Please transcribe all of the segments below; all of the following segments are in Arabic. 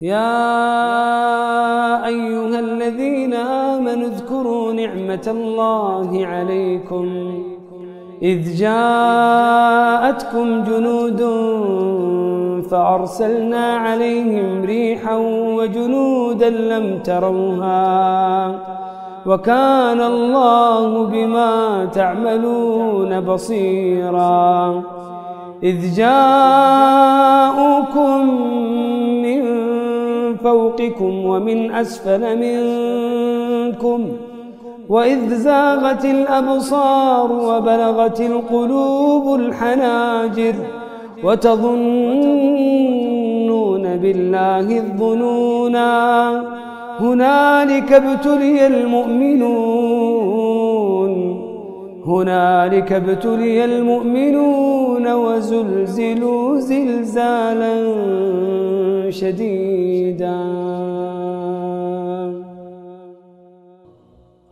يا أيها الذين آمنوا اذكروا نعمة الله عليكم إذ جاءتكم جنود فأرسلنا عليهم ريحا وجنودا لم تروها وكان الله بما تعملون بصيرا إذ جاءوكم من فوقكم ومن أسفل منكم وإذ زاغت الأبصار وبلغت القلوب الحناجر وتظنون بالله الظنونا هنالك ابتلي المؤمنون وزلزلوا زلزالا شديدا.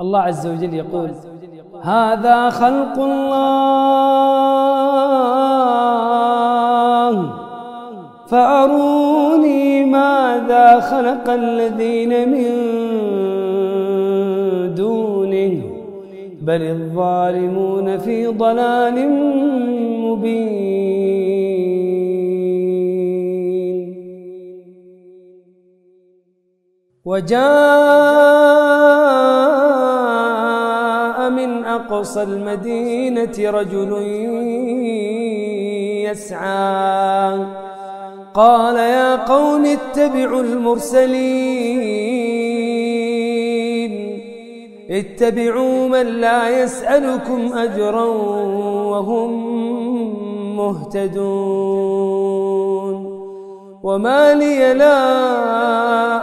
الله عز وجل يقول: هذا خلق الله فأروني ماذا خلق الذين من دونه بل الظالمون في ضلال مبين. وجاء من أقصى المدينة رجل يسعى قال يا قوم اتبعوا المرسلين اتبعوا من لا يسألكم أجرا وهم مهتدون. وما لي لا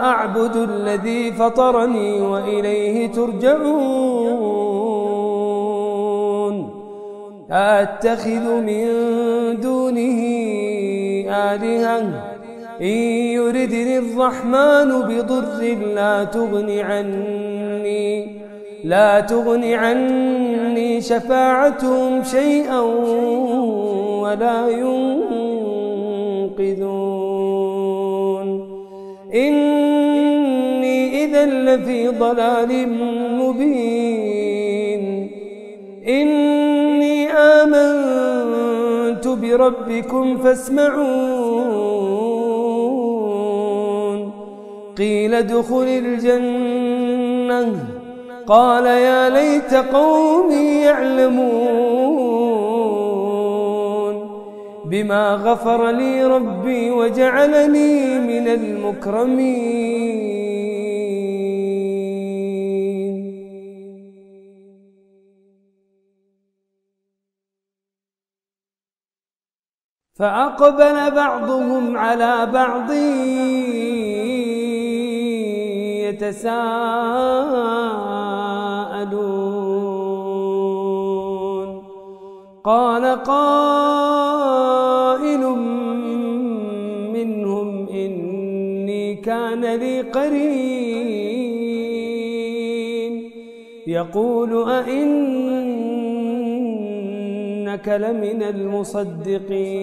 أعبد الذي فطرني وإليه ترجعون. أأتخذ من دونه آلهة إن يردني الرحمن بضر لا تغن عني شفاعتهم شيئا ولا ينقذون. إني إذا لفي ضلال مبين. إني آمنت بربكم فاسمعون. قيل ادخل الجنة قال يا ليت قومي يعلمون بما غفر لي ربي وجعلني من المكرمين. فأقبل بعضهم على بعض يتساءلون. قال قائل منهم إني كان لي قرين يقول أئنك لمن المصدقين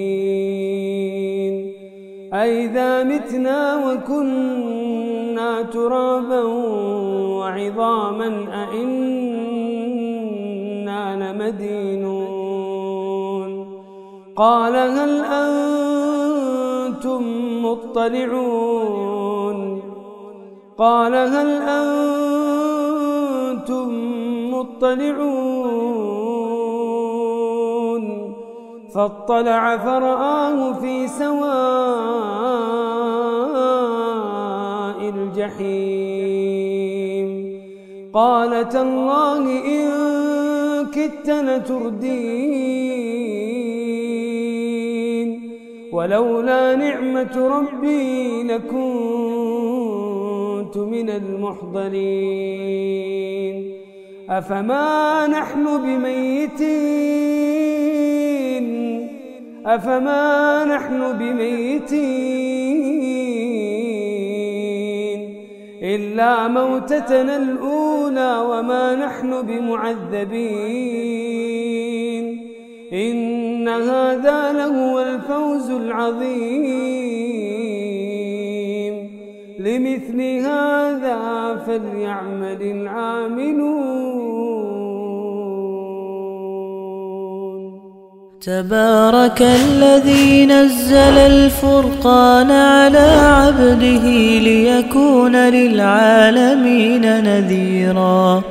أئذا متنا وكنا ترابا وعظاما أئنا لمدينون. قال هل أنتم مطلعون؟ فاطلع فرآه في سواء الجحيم. قال تالله إن كدت لتردين ولولا نعمة ربي لكنت من المحضرين. أفما نحن بميتين إلا موتتنا الأولى وما نحن بمعذبين. إن هذا لهو الفوز العظيم. لمثل هذا فليعمل العاملون. تبارك الذي نزل الفرقان على عبده ليكون للعالمين نذيرا.